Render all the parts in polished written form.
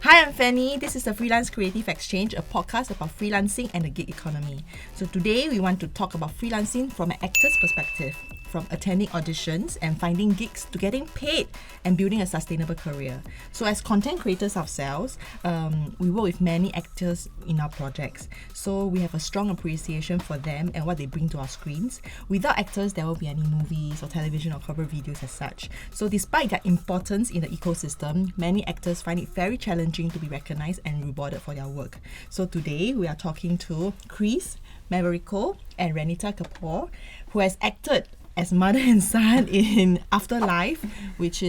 Hi, I'm Fanny. This is the Freelance Creative Exchange, a podcast about freelancing and the gig economy. So today we want to talk about freelancing from an actor's perspective, from attending auditions and finding gigs to getting paid and building a sustainable career. So as content creators ourselves, we work with many actors in our projects. So we have a strong appreciation for them and what they bring to our screens. Without actors, there won't be any movies or television or corporate videos as such. So despite their importance in the ecosystem, many actors find it very challenging to be recognized and rewarded for their work. So today we are talking to Kris, Maverico, and Renita Kapoor, who has acted as mother and son in Afterlife, which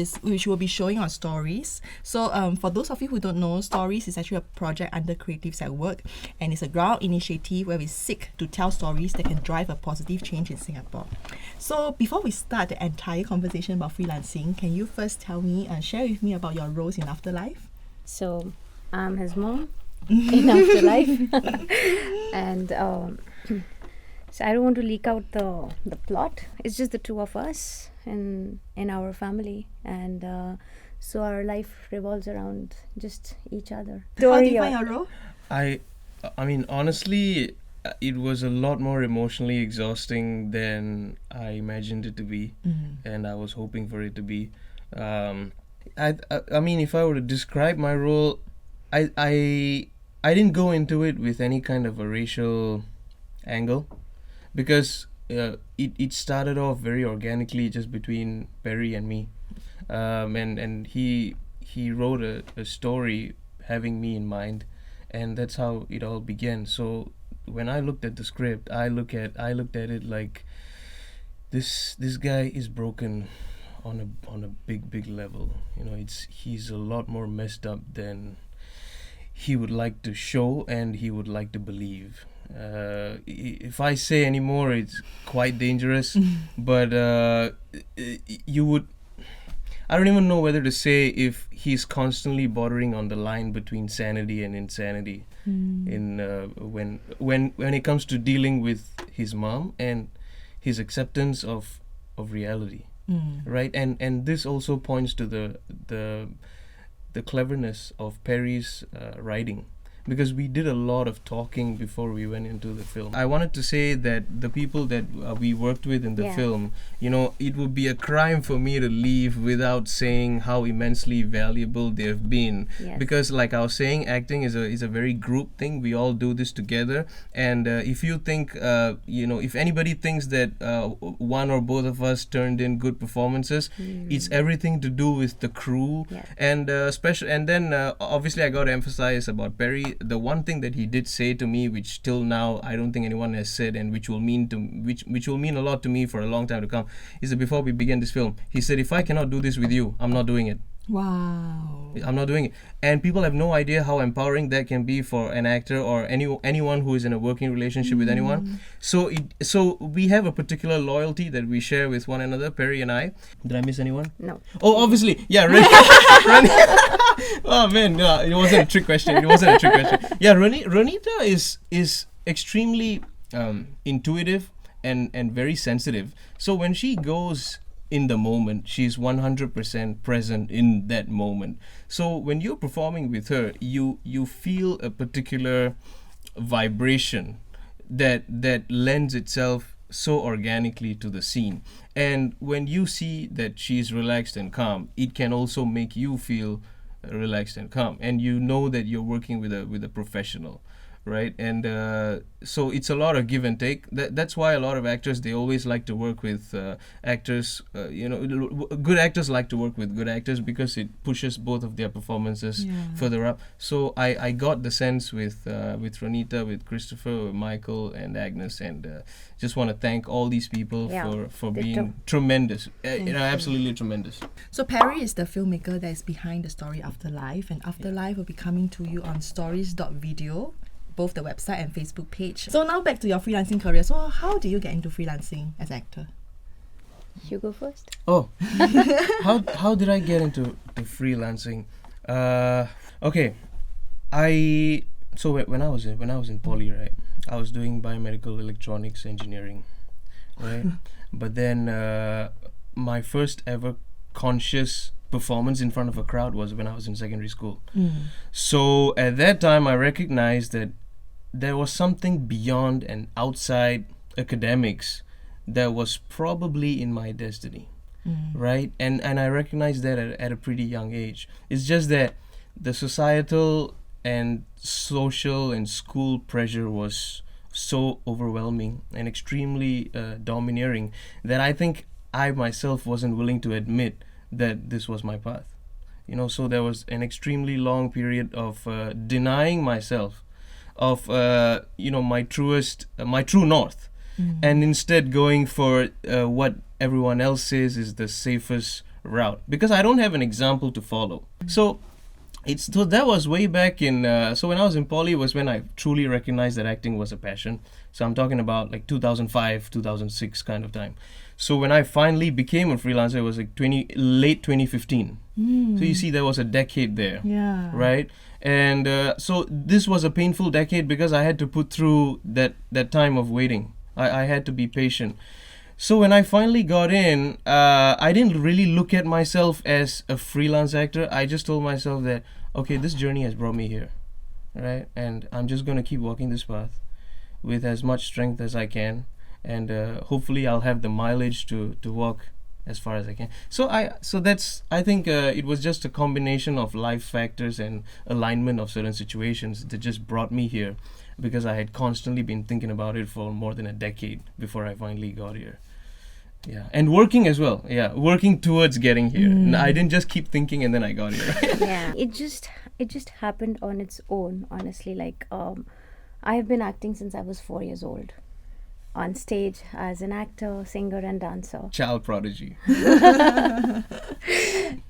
will be showing on Stories. So for those of you who don't know, Stories is actually a project under Creatives at Work, and it's a ground initiative where we seek to tell stories that can drive a positive change in Singapore. So before we start the entire conversation about freelancing, can you first tell me and share with me about your roles in Afterlife? So I'm his mom in Afterlife, and so I don't want to leak out the plot. It's just the two of us in our family, and so our life revolves around just each other. How do you find your role? I mean, honestly, it was a lot more emotionally exhausting than I imagined it to be, and I was hoping for it to be. I mean, if I were to describe my role, I didn't go into it with any kind of a racial angle, because it started off very organically just between Perry and me, and he wrote a story having me in mind, and that's how it all began. So when I looked at the script, I looked at it like this guy is broken on a big level. You know, he's a lot more messed up than he would like to show and he would like to believe. If I say any more, it's quite dangerous. But I don't even know whether to say if he's constantly bordering on the line between sanity and insanity. In when it comes to dealing with his mom and his acceptance of reality, right? And this also points to the cleverness of Perry's writing, because we did a lot of talking before we went into the film. I wanted to say that the people that we worked with in the film, you know, it would be a crime for me to leave without saying how immensely valuable they've been. Yes. Because like I was saying, acting is a very group thing. We all do this together, and if you think, if anybody thinks that one or both of us turned in good performances, it's everything to do with the crew. Yes. And then obviously I got to emphasize about Perry. The one thing that he did say to me, which till now I don't think anyone has said, and which will mean a lot to me for a long time to come, is that before we began this film, he said, if I cannot do this with you, I'm not doing it. Wow. I'm not doing it. And people have no idea how empowering that can be for an actor or anyone who is in a working relationship with anyone. So we have a particular loyalty that we share with one another, Perry and I. Did I miss anyone? No. Oh, obviously. Yeah, oh man, no, it wasn't a trick question. Yeah, Renita is extremely intuitive and very sensitive. So when she goes in the moment, she's 100% present in that moment. So when you're performing with her, you feel a particular vibration that lends itself so organically to the scene. And when you see that she's relaxed and calm, it can also make you feel relaxed and calm, and you know that you're working with a professional, right? And so it's a lot of give and take. That's why a lot of actors, they always like to work with actors. Good actors like to work with good actors because it pushes both of their performances further up. So I got the sense with Renita, with Christopher, with Michael, and Agnes, and just want to thank all these people for being tremendous. Absolutely tremendous. So Perry is the filmmaker that is behind the story Afterlife, and Afterlife will be coming to you on stories.video, both the website and Facebook page. So now back to your freelancing career. So how did you get into freelancing as an actor? You go first. Oh, how did I get into freelancing? Okay, when I was in poly, right, I was doing biomedical electronics engineering, right? But then my first ever conscious performance in front of a crowd was when I was in secondary school. So at that time, I recognized that there was something beyond and outside academics that was probably in my destiny, right? And I recognized that at a pretty young age. It's just that the societal and social and school pressure was so overwhelming and extremely domineering that I think I myself wasn't willing to admit that this was my path. So there was an extremely long period of denying myself of my true north, and instead going for what everyone else says is the safest route, because I don't have an example to follow. So that was way back in so when I was in poly was when I truly recognized that acting was a passion. So I'm talking about like 2005 2006 kind of time. So when I finally became a freelancer, it was like late 2015. So you see, there was a decade there, right? And so this was a painful decade because I had to put through that time of waiting. I had to be patient. So when I finally got in, I didn't really look at myself as a freelance actor. I just told myself that, okay, this journey has brought me here, right? And I'm just going to keep walking this path with as much strength as I can. And hopefully I'll have the mileage to walk as far as I can. So I think it was just a combination of life factors and alignment of certain situations that just brought me here, because I had constantly been thinking about it for more than a decade before I finally got here. Yeah, and working as well. Yeah, working towards getting here. I didn't just keep thinking and then I got here. Yeah, it just happened on its own, honestly. Like I have been acting since I was 4 years old, on stage as an actor, singer and dancer. Child prodigy.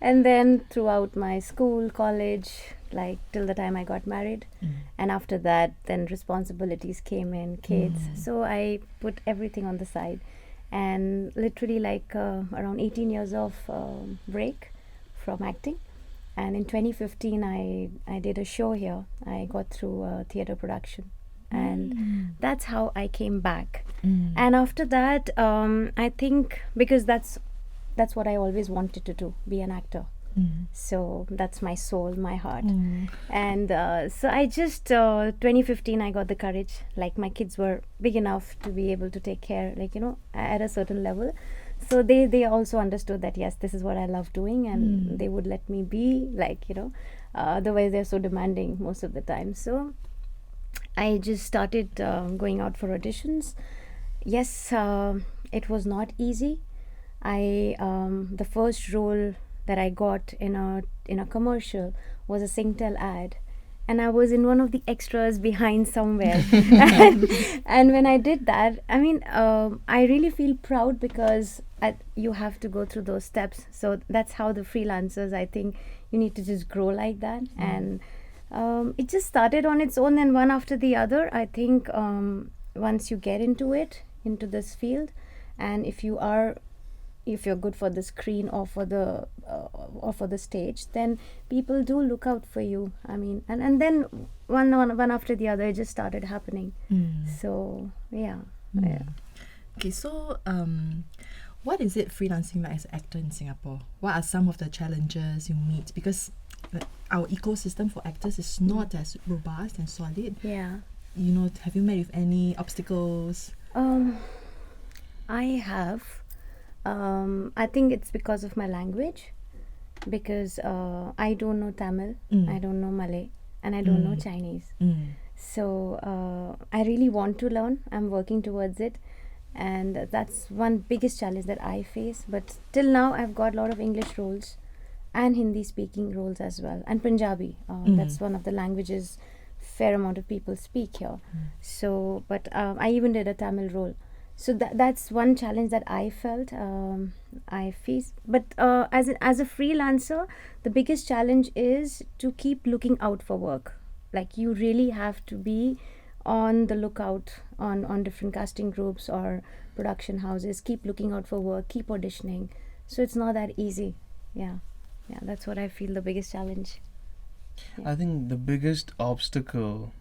And then throughout my school, college, like till the time I got married. And after that, then responsibilities came in, kids. So I put everything on the side. And literally like around 18 years of break from acting. And in 2015, I did a show here. I got through a theatre production. And that's how I came back. And after that, I think because that's what I always wanted to do, be an actor. So that's my soul, my heart. And so I just 2015 I got the courage. Like my kids were big enough to be able to take care, like at a certain level. So they also understood that yes, this is what I love doing, and they would let me be, like otherwise they're so demanding most of the time. So I just started going out for auditions. Yes, it was not easy. The first role that I got in a commercial was a Singtel ad, and I was in one of the extras behind somewhere. and when I did that, I mean, I really feel proud because you have to go through those steps. So that's how the freelancers, I think, you need to just grow like that. And it just started on its own, and one after the other. I think once you get into this field, and if you're good for the screen or for the stage, then people do look out for you. I mean, and then one after the other, it just started happening. So yeah. Okay, so what is it freelancing like as an actor in Singapore? What are some of the challenges you meet? Because our ecosystem for actors is not as robust and solid. Yeah. Have you met with any obstacles? I have. I think it's because of my language, because I don't know Tamil, I don't know Malay, and I don't know Chinese. So I really want to learn. I'm working towards it, and that's one biggest challenge that I face. But till now, I've got a lot of English roles and Hindi speaking roles as well, and Punjabi. That's one of the languages fair amount of people speak here. So, but I even did a Tamil role. So that's one challenge that I felt I face. But as a freelancer, the biggest challenge is to keep looking out for work. Like you really have to be on the lookout on different casting groups or production houses. Keep looking out for work. Keep auditioning. So it's not that easy. Yeah, that's what I feel the biggest challenge. Yeah. I think the biggest obstacle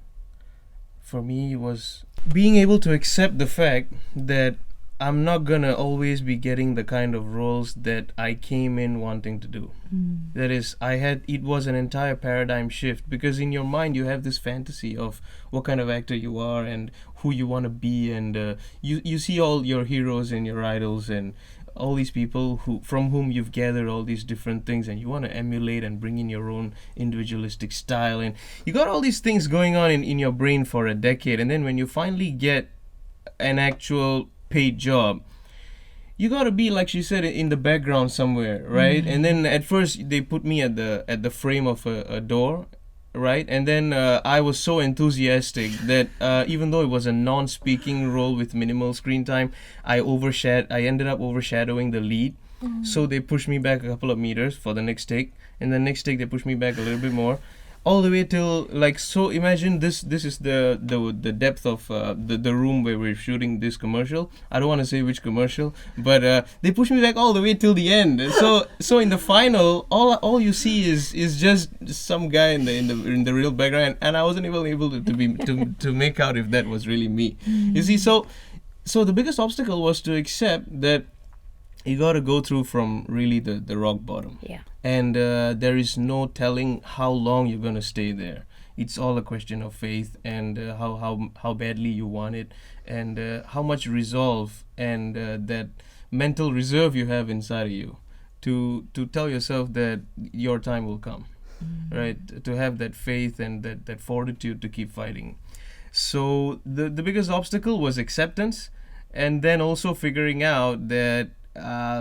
for me was being able to accept the fact that I'm not gonna always be getting the kind of roles that I came in wanting to do. That is, it was an entire paradigm shift, because in your mind you have this fantasy of what kind of actor you are and who you want to be, and you see all your heroes and your idols and all these people from whom you've gathered all these different things, and you want to emulate and bring in your own individualistic style, and you got all these things going on in your brain for a decade, and then when you finally get an actual paid job, you gotta be, like she said, in the background somewhere, right? And then at first they put me at the frame of a door, right? And then I was so enthusiastic that even though it was a non-speaking role with minimal screen time, I ended up overshadowing the lead. So they pushed me back a couple of meters for the next take, and the next take they pushed me back a little bit more, all the way till, like, so imagine this is the depth of the room where we're shooting this commercial. I don't want to say which commercial, but they pushed me back all the way till the end. So in the final, all you see is just some guy in the real background, and I wasn't even able to make out if that was really me. You see, so the biggest obstacle was to accept that you got to go through from really the rock bottom. Yeah. And there is no telling how long you're going to stay there. It's all a question of faith, and how badly you want it, and how much resolve and that mental reserve you have inside of you to tell yourself that your time will come, right? To have that faith and that fortitude to keep fighting. So the biggest obstacle was acceptance, and then also figuring out that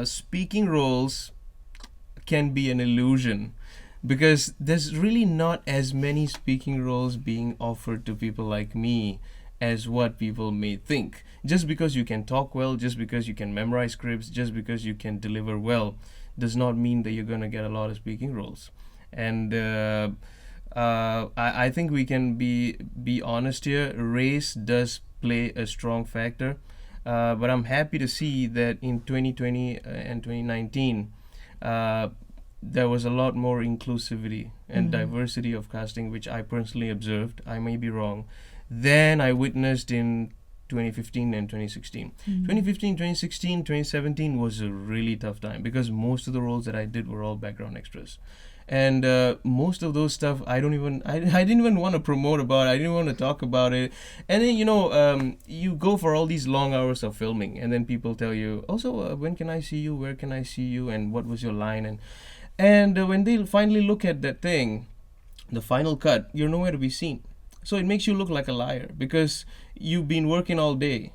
speaking roles can be an illusion, because there's really not as many speaking roles being offered to people like me as what people may think. Just because you can talk well, just because you can memorize scripts, just because you can deliver well, does not mean that you're going to get a lot of speaking roles. And I think we can be honest here. Race does play a strong factor. But I'm happy to see that in 2020 and 2019, there was a lot more inclusivity and diversity of casting, which I personally observed, I may be wrong, than I witnessed in 2015 and 2016. 2015, 2016, 2017 was a really tough time, because most of the roles that I did were all background extras. And most of those stuff I didn't even want to promote about it. I didn't want to talk about it. And then you go for all these long hours of filming, and then people tell you also, when can I see you, where can I see you, and what was your line, and when they finally look at that thing, the final cut, you're nowhere to be seen. So it makes you look like a liar, because you've been working all day,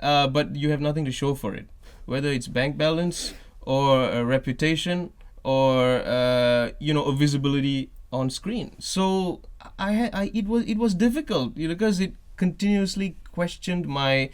but you have nothing to show for it, whether it's bank balance or a reputation or a visibility on screen. So it was difficult, because it continuously questioned my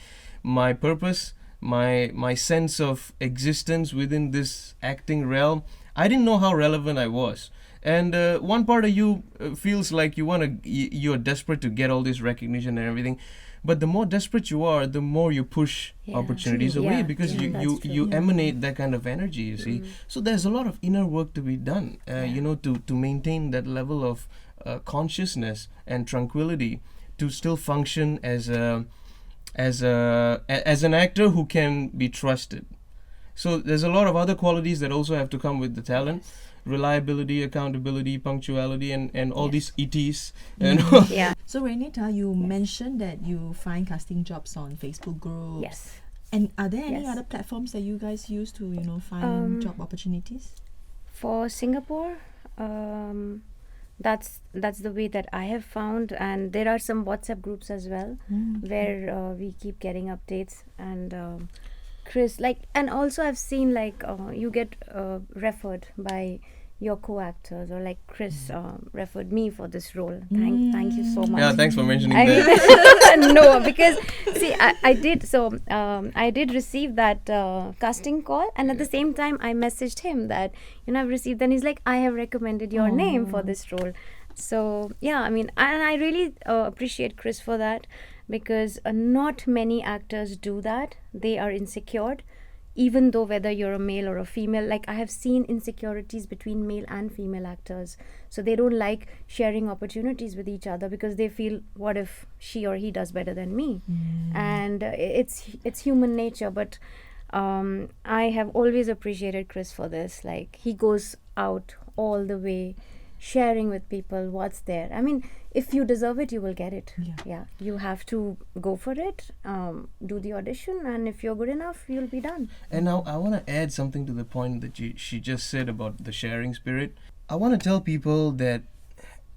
purpose, my sense of existence within this acting realm. I didn't know how relevant I was. And one part of you feels like you're desperate to get all this recognition and everything. But the more desperate you are, the more you push opportunities away, because you emanate that kind of energy, you see. So there's a lot of inner work to be done, to maintain that level of consciousness and tranquility, to still function as an actor who can be trusted. So there's a lot of other qualities that also have to come with the talent. Reliability, accountability, punctuality, and all these ETs. Yeah. So Renita, you mentioned that you find casting jobs on Facebook groups. Yes. And are there any other platforms that you guys use to find job opportunities? For Singapore, that's the way that I have found, and there are some WhatsApp groups as well where we keep getting updates. And Kris, and also I've seen you get referred by your co-actors, or Kris referred me for this role. Thank you so much. Yeah, thanks for mentioning that. No, because see, I did receive that casting call, and at the same time I messaged him that I've received, and he's like, I have recommended your name for this role. So yeah, and I really appreciate Kris for that, because not many actors do that. They are insecure even though whether you're a male or a female, like I have seen insecurities between male and female actors, so they don't like sharing opportunities with each other because they feel, what if she or he does better than me? And it's human nature. But I have always appreciated Kris for this. Like, he goes out all the way, sharing with people what's there. I mean, if you deserve it, you will get it. Yeah, you have to go for it, do the audition, and if you're good enough, you'll be done. And now I want to add something to the point that she just said about the sharing spirit. I want to tell people that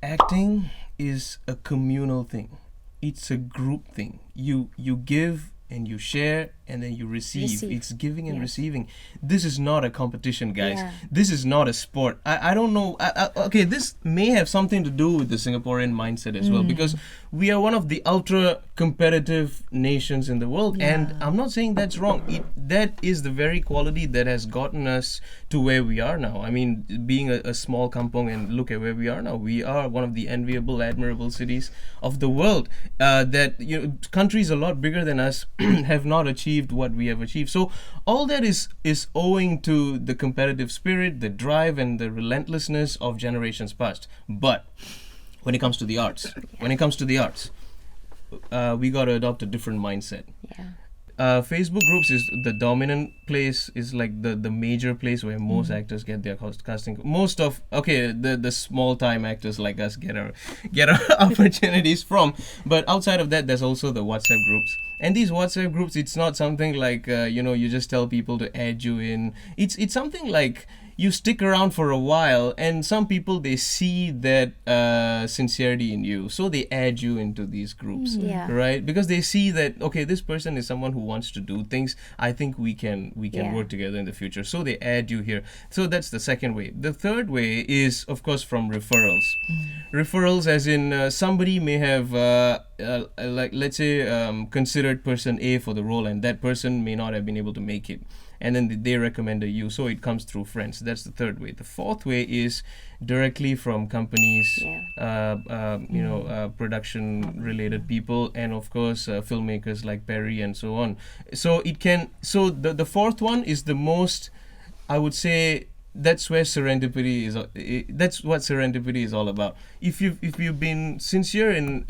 acting is a communal thing. It's a group thing. You give and you share and then you receive. It's giving and receiving. This is not a competition, guys. This is not a sport. I don't know. Okay, this may have something to do with the Singaporean mindset as well, because we are one of the ultra competitive nations in the world, and I'm not saying that's wrong. That is the very quality that has gotten us to where we are now. I mean, being a small kampong, and look at where we are now. We are one of the enviable, admirable cities of the world. Countries a lot bigger than us have not achieved what we have achieved. So all that is owing to the competitive spirit, the drive, and the relentlessness of generations past. But when it comes to the arts, we got to adopt a different mindset. Facebook groups is the dominant place, is like the major place where most actors get their casting. Most of the small time actors like us get our opportunities from. But outside of that, there's also the WhatsApp groups. And these WhatsApp groups, it's not something like you just tell people to add you in. It's something like you stick around for a while, and some people, they see that sincerity in you, so they add you into these groups, right? Because they see that, okay, this person is someone who wants to do things. I think we can work together in the future, so they add you here. So that's the second way. The third way is, of course, from referrals. Referrals, as in somebody may have let's say considered person A for the role, and that person may not have been able to make it, and then they recommended you, so it comes through friends. That's the third way. The fourth way is directly from companies, production related people, and of course filmmakers like Perry and so on. So the fourth one is the most, I would say, that's where serendipity is. That's what serendipity is all about. If you've been sincere in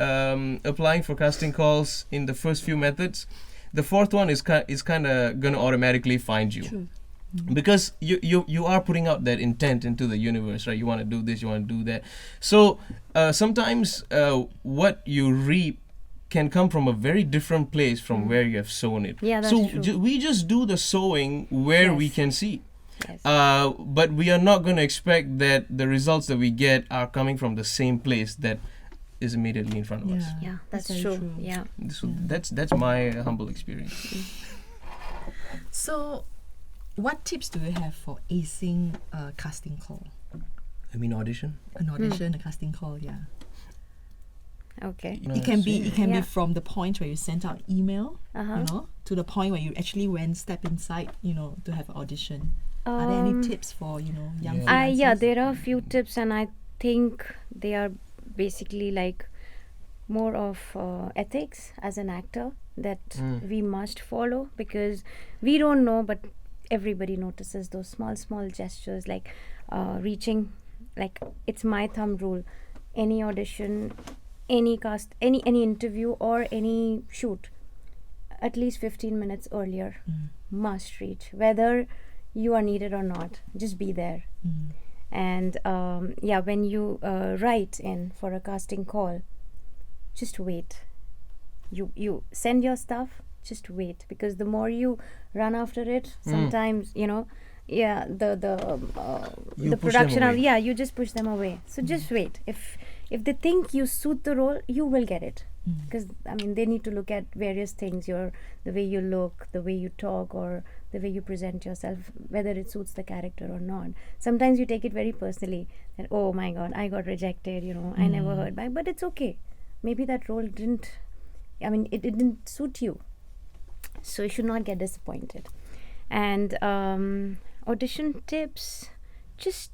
applying for casting calls in the first few methods, the fourth one is kind of gonna automatically find you. True. Because you are putting out that intent into the universe, right? You want to do this, you want to do that. So sometimes what you reap can come from a very different place from where you have sown it. Yeah, that's so true. We just do the sowing where we can see. Yes. But we are not going to expect that the results that we get are coming from the same place that is immediately in front of us. Yeah, that's very true. Yeah. So that's my humble experience. So, what tips do you have for acing a casting call? I mean, audition. An audition, a casting call, Okay. It can be Yeah. from the point where you sent out email, to the point where you actually step inside, to have an audition. Are there any tips for young freelancers? There are a few tips, and I think they are basically like more of ethics as an actor that we must follow, because we don't know, but everybody notices those small gestures, like reaching, like it's my thumb rule. Any audition, any cast, any interview or any shoot, at least 15 minutes earlier must reach, whether you are needed or not. Just be there. And when you write in for a casting call, just wait. You send your stuff, just wait, because the more you run after it, sometimes the production you just push them away. So just wait. If they think you suit the role, you will get it. Because they need to look at various things, the way you look, the way you talk, or the way you present yourself, whether it suits the character or not. Sometimes you take it very personally, that, oh my god, I got rejected, I never heard back. But it's okay. Maybe that role didn't suit you, so you should not get disappointed. And audition tips, just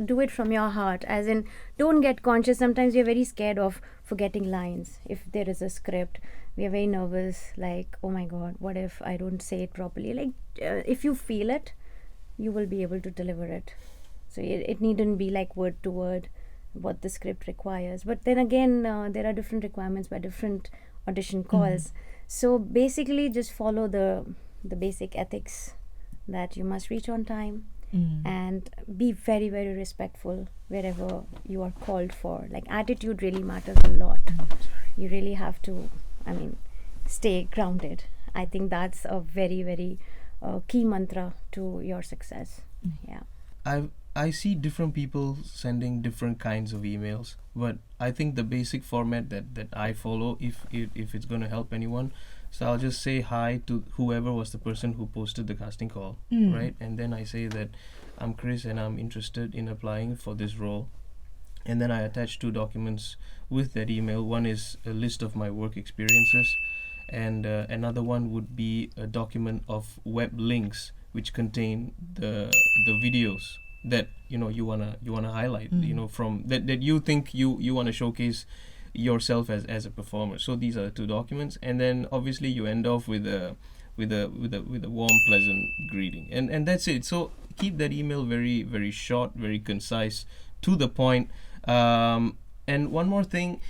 do it from your heart, as in, don't get conscious. Sometimes you're very scared of forgetting lines. If there is a script, we are very nervous, like, oh my god, what if I don't say it properly? Like, if you feel it, you will be able to deliver it. So it needn't be like word to word what the script requires. But then again, there are different requirements by different audition calls. So basically, just follow the basic ethics that you must reach on time and be very, very respectful wherever you are called for. Like, attitude really matters a lot. You really have to, stay grounded. I think that's a very, very key mantra to your success. Yeah. I see different people sending different kinds of emails, but I think the basic format that I follow, if it's going to help anyone, so I'll just say hi to whoever was the person who posted the casting call, right? And then I say that I'm Kris and I'm interested in applying for this role. And then I attach 2 documents with that email. One is a list of my work experiences, and another one would be a document of web links which contain the videos that you wanna highlight, from that you think you want to showcase yourself as a performer. So these are the 2 documents, and then obviously you end off with a warm, pleasant greeting, and that's it. So keep that email very, very short, very concise, to the point. And one more thing,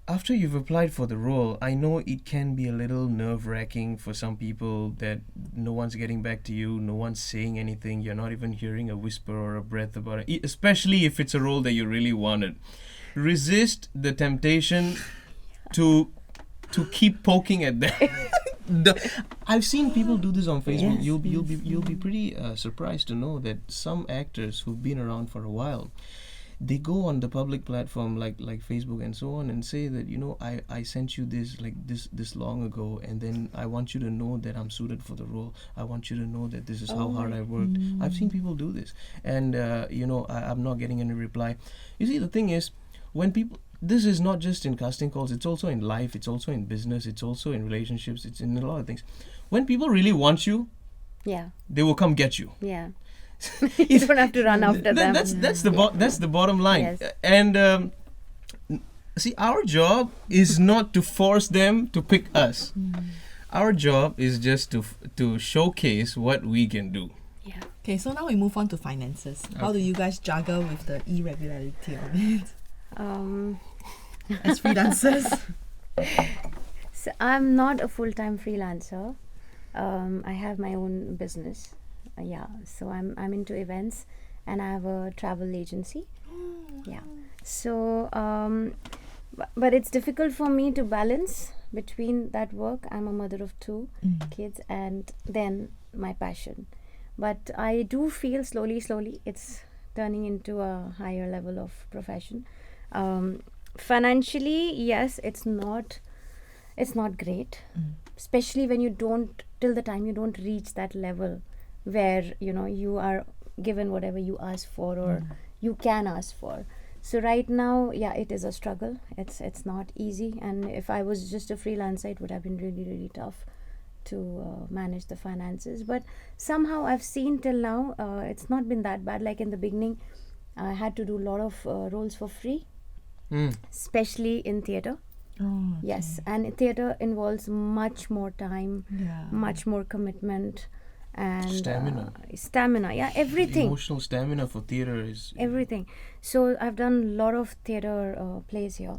after you've applied for the role, I know it can be a little nerve-wracking for some people that no one's getting back to you, no one's saying anything, you're not even hearing a whisper or a breath about it, especially if it's a role that you really wanted. Resist the temptation to keep poking at them. I've seen people do this on Facebook. Yes, You'll be pretty surprised to know that some actors who've been around for a while, they go on the public platform like Facebook and so on and say that I sent you this this long ago, and then I want you to know that I'm suited for the role. I want you to know that this is how hard I worked. I've seen people do this, and I'm not getting any reply. You see, the thing is, when people, this is not just in casting calls, it's also in life, it's also in business, it's also in relationships, it's in a lot of things. When people really want you, they will come get you. You don't have to run after them. That's the bottom line. Yes. And see, our job is not to force them to pick us. Our job is just to showcase what we can do. Okay, so now we move on to finances. How do you guys juggle with the irregularity of it as freelancers? So I'm not a full-time freelancer. I have my own business. So I'm into events, and I have a travel agency. So but it's difficult for me to balance between that work. I'm a mother of 2 kids, and then my passion. But I do feel slowly it's turning into a higher level of profession. Financially, yes, it's not great, especially when till the time you don't reach that level where you are given whatever you ask for or you can ask for. So right now, it is a struggle. It's not easy, and if I was just a freelancer, it would have been really, really tough to manage the finances. But somehow I've seen till now it's not been that bad. Like in the beginning, I had to do a lot of roles for free, especially in theatre. Yes, and theatre involves much more time, much more commitment, and stamina, everything. Emotional stamina for theatre is everything. So I've done a lot of theatre plays here,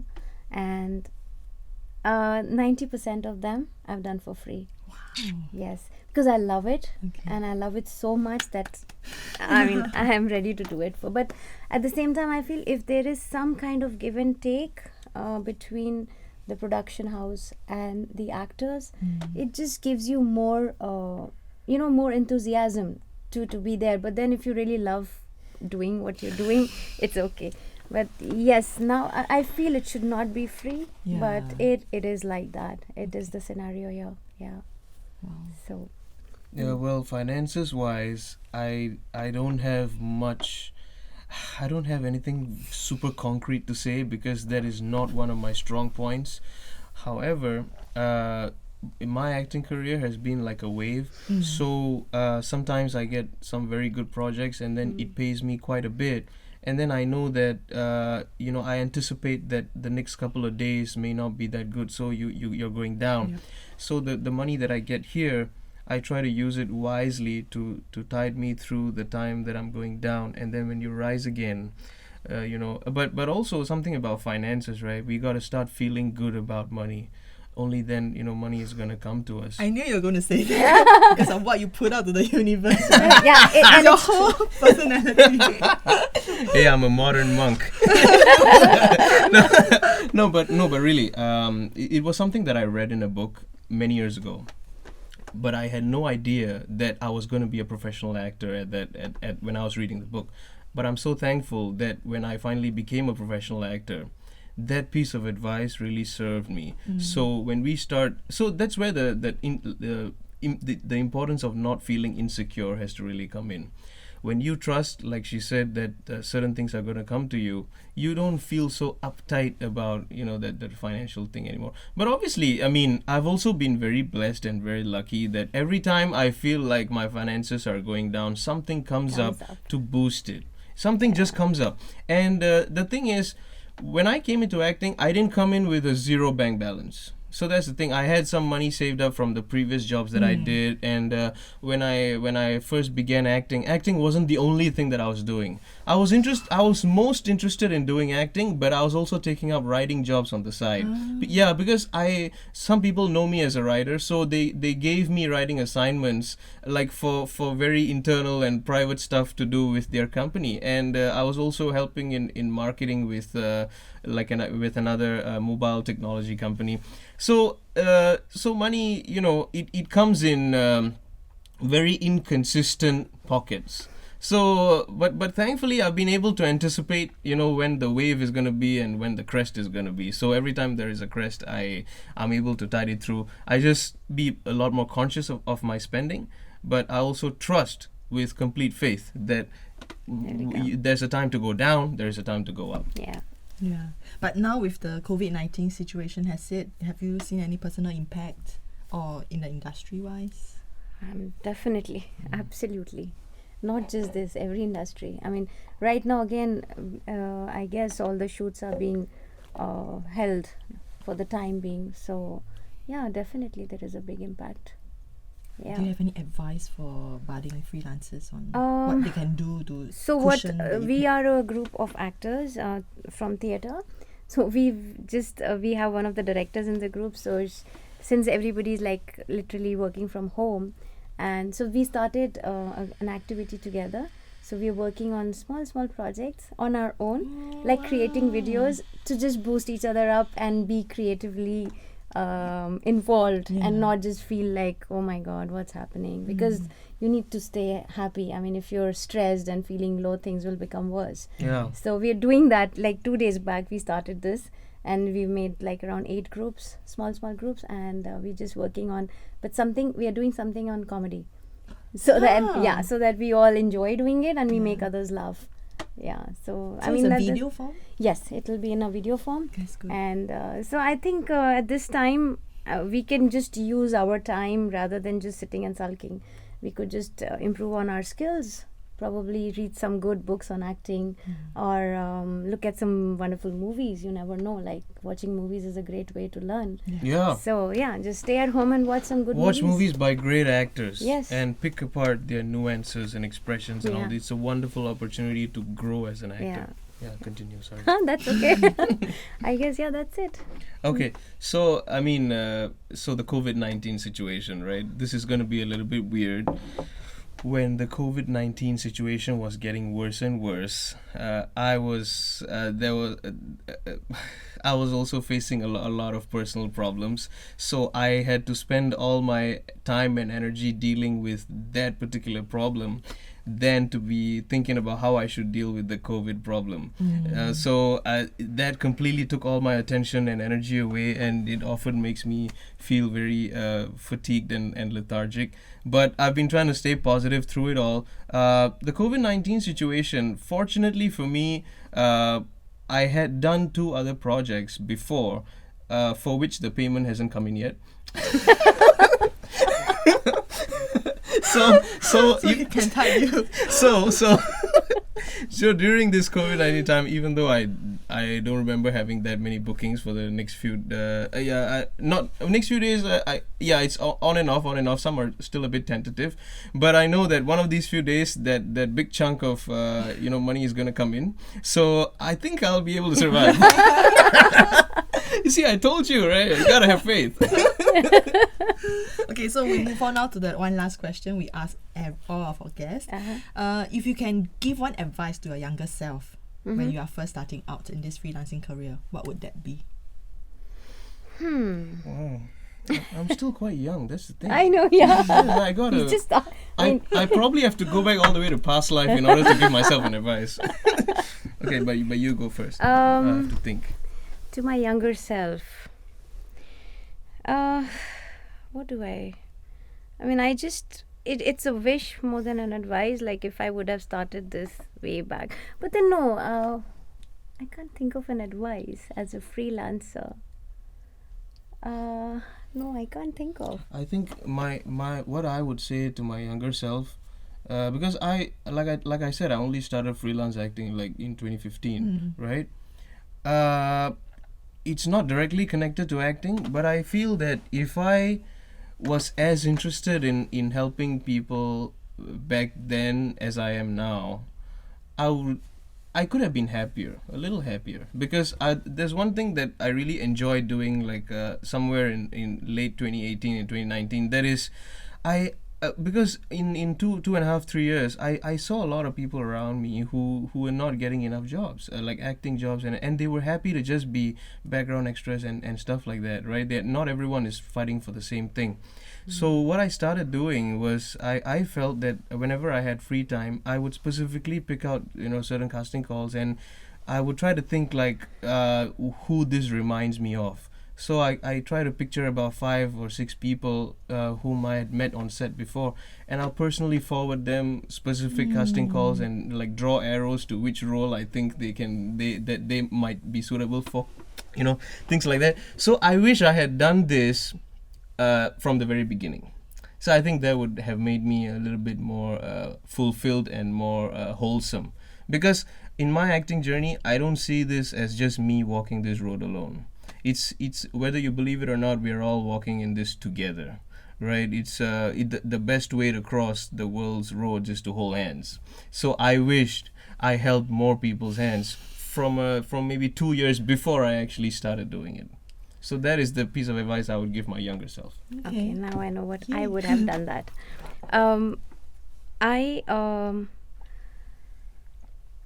and 90% of them I've done for free. Yes, because I love it, and I love it so much that I am ready to do it for. But at the same time, I feel if there is some kind of give and take between the production house and the actors, it just gives you more more enthusiasm to be there. But then if you really love doing what you're doing, it's okay. But yes, now I feel it should not be free, but it is like that. It is the scenario here. So well, finances wise, I don't have much. I don't have anything super concrete to say because that is not one of my strong points. However, my acting career has been like a wave. So sometimes I get some very good projects, and then it pays me quite a bit, and then I know that I anticipate that the next couple of days may not be that good, so you're going down. Yep. So the money that I get here, I try to use it wisely to tide me through the time that I'm going down, and then when you rise again, but also something about finances, right? We got to start feeling good about money. Only then, money is going to come to us. I knew you were going to say that because of what you put out to the universe. Yeah, and Your it's whole personality. Hey, I'm a modern monk. no, but really, it was something that I read in a book many years ago. But I had no idea that I was going to be a professional actor at when I was reading the book. But I'm so thankful that when I finally became a professional actor, that piece of advice really served me. So when we start, so that's where the importance of not feeling insecure has to really come in. When you trust, like she said, that certain things are going to come to you, you don't feel so uptight about that financial thing anymore. But obviously, I mean, I've also been very blessed and very lucky that every time I feel like my finances are going down, something comes up to boost it. Something just comes up. And the thing is, when I came into acting, I didn't come in with a zero bank balance. So that's the thing. I had some money saved up from the previous jobs that I did, and when I first began acting wasn't the only thing that I was doing. I was most interested in doing acting, but I was also taking up writing jobs on the side. Yeah, because some people know me as a writer, so they gave me writing assignments like for very internal and private stuff to do with their company, and I was also helping in marketing with with another mobile technology company. So money, it comes in very inconsistent pockets. So, but thankfully, I've been able to anticipate, when the wave is going to be and when the crest is going to be. So every time there is a crest, I'm able to tide it through. I just be a lot more conscious of my spending, but I also trust with complete faith that there's a time to go down, there's a time to go up. Yeah. Yeah. But now with the COVID-19 situation, have you seen any personal impact or in the industry wise? Definitely, absolutely. Not just this, every industry. I mean, right now again, I guess all the shoots are being held for the time being. So, yeah, definitely there is a big impact. Yeah. Do you have any advice for budding freelancers on what they can do to cushion the we impact? are a group of actors from theatre. So we have one of the directors in the group. So since everybody's like literally working from home, and so we started an activity together. So we're working on small projects on our own, like creating videos to just boost each other up and be creatively involved and not just feel like, oh my god, what's happening, because you need to stay happy. I mean, if you're stressed and feeling low, things will become worse. So we're doing that. Like 2 days back we started this, and we made like around 8 groups, small groups, and we're just working on we are doing something on comedy, so that we all enjoy doing it and we make others laugh. So I mean, it's a video form? Yes, it will be in a video form. That's good. And so I think at this time we can just use our time rather than just sitting and sulking. We could just improve on our skills, probably read some good books on acting, or look at some wonderful movies. You never know, like watching movies is a great way to learn. So just stay at home and watch some good movies. Watch movies by great actors. Yes. And pick apart their nuances and expressions and all this. It's a wonderful opportunity to grow as an actor. Continue, sorry. That's okay. I guess, that's it. Okay, so I mean, so the COVID-19 situation, right? This is going to be a little bit weird. When the COVID-19 situation was getting worse and worse, I was also facing a lot of personal problems. So I had to spend all my time and energy dealing with that particular problem than to be thinking about how I should deal with the COVID problem. So that completely took all my attention and energy away, and it often makes me feel very fatigued and lethargic. But I've been trying to stay positive through it all. The COVID-19 situation, fortunately for me, I had done 2 other projects before, for which the payment hasn't come in yet. So you can type you. So So during this COVID-19 time, even though I don't remember having that many bookings for the next few not next few days, it's on and off. Some are still a bit tentative, but I know that one of these few days that big chunk of money is gonna come in. So I think I'll be able to survive. You see, I told you, right? You gotta have faith. Okay, so we move on now to the one last question we ask all of our guests. If you can give one advice to your younger self when you are first starting out in this freelancing career, what would that be? Wow. I'm still quite young. That's the thing. I know, yeah. I gotta. It's just, I probably have to go back all the way to past life in order to give myself an advice. Okay, but you go first. I have to think. To my younger self, what do I mean, it's a wish more than an advice, like if I would have started this way back. But then no, I can't think of an advice as a freelancer. No, I can't think of. I think my what I would say to my younger self, because I said, I only started freelance acting like in 2015, right? It's not directly connected to acting, but I feel that if I was as interested in helping people back then as I am now, I could have been happier, a little happier, because there's one thing that I really enjoyed doing, like somewhere in late 2018 and 2019. That is, because in 2.5-3 years, I saw a lot of people around me who were not getting enough jobs, like acting jobs, and they were happy to just be background extras and stuff like that, right? Not everyone is fighting for the same thing. So what I started doing was I felt that whenever I had free time, I would specifically pick out certain casting calls, and I would try to think like who this reminds me of. So I try to picture about 5 or 6 people whom I had met on set before, and I'll personally forward them specific casting calls and like draw arrows to which role I think they might be suitable for, things like that. So I wish I had done this from the very beginning. So I think that would have made me a little bit more fulfilled and more wholesome, because in my acting journey, I don't see this as just me walking this road alone. It's whether you believe it or not, we are all walking in this together, right? It's the best way to cross the world's roads is to hold hands. So I wished I held more people's hands from maybe 2 years before I actually started doing it. So that is the piece of advice I would give my younger self. Okay, now I know what I would have done that.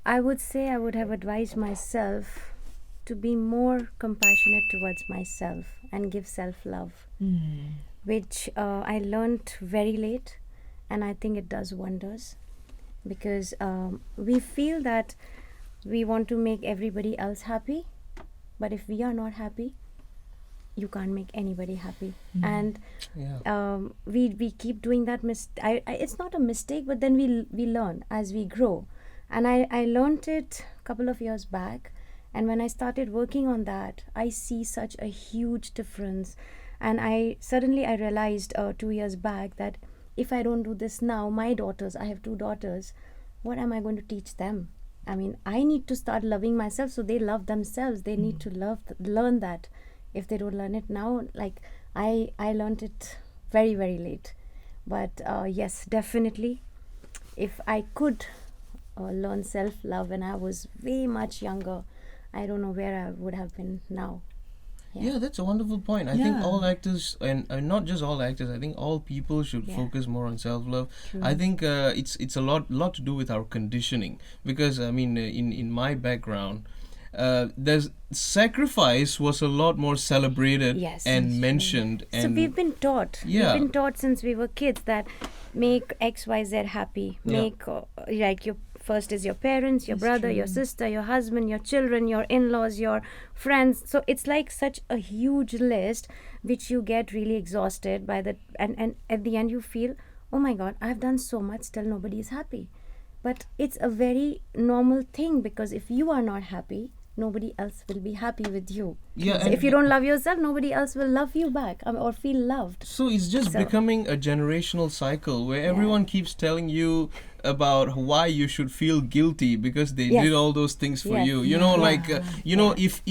I would say I would have advised myself to be more compassionate towards myself and give self-love, which I learned very late, and I think it does wonders, because we feel that we want to make everybody else happy, but if we are not happy, you can't make anybody happy. And we keep doing that it's not a mistake, but then we learn as we grow, and I learned it a couple of years back. And when I started working on that, I see such a huge difference. And I realized 2 years back that if I don't do this now, my daughters, I have 2 daughters, what am I going to teach them? I mean, I need to start loving myself so they love themselves. They need to learn that. If they don't learn it now, like I learned it very, very late. But yes, definitely, if I could learn self-love when I was way much younger, I don't know where I would have been now. Yeah, that's a wonderful point. I think all actors, and not just all actors, I think all people should focus more on self-love. True. I think it's a lot to do with our conditioning, because I mean in my background, there's sacrifice was a lot more celebrated and mentioned. So we've been taught. Yeah. We've been taught since we were kids that make XYZ happy. Make like your first is your parents, your brother, your sister, your husband, your children, your in-laws, your friends. So it's like such a huge list, which you get really exhausted by and at the end you feel, oh my God, I've done so much, still nobody is happy. But it's a very normal thing, because if you are not happy, nobody else will be happy with you. Yeah, So and- if you don't love yourself, nobody else will love you back, or feel loved. So it's just So- becoming a generational cycle where everyone keeps telling you about why you should feel guilty because they Yes. did all those things for Yes. you. You know, Yeah. like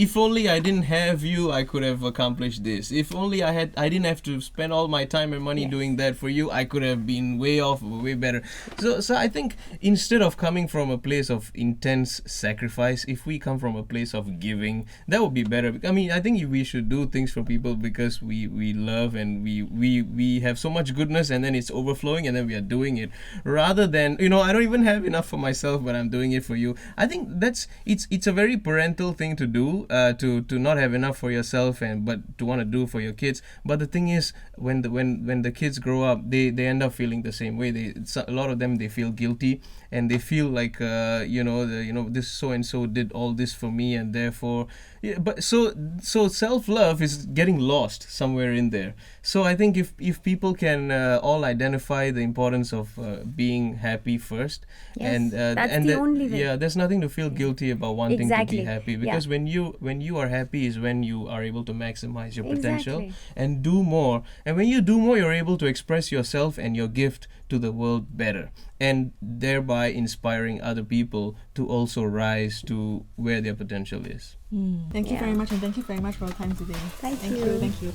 if only I didn't have you, I could have accomplished this. If only I didn't have to spend all my time and money Yes. doing that for you, I could have been way off, way better. So I think instead of coming from a place of intense sacrifice, if we come from a place of giving, that would be better. I mean, I think we should do things for people because we love and we have so much goodness, and then it's overflowing, and then we are doing it rather than, I don't even have enough for myself, but I'm doing it for you. I think it's a very parental thing to do, to not have enough for yourself but to want to do for your kids. But the thing is, when the kids grow up, they end up feeling the same way. A lot of them, they feel guilty, and they feel like this so and so did all this for me, and therefore, but so self-love is getting lost somewhere in there. So I think if people can all identify the importance of being happy first, Yes, and that's and the that- only way. yeah, there's nothing to feel guilty about wanting Exactly. to be happy, Yeah. because when you are happy is when you are able to maximize your potential Exactly. and do more. And when you do more, you're able to express yourself and your gift to the world better, and thereby inspiring other people to also rise to where their potential is. Thank you Yeah. very much, and thank you very much for your time today. Thank you. Thank you.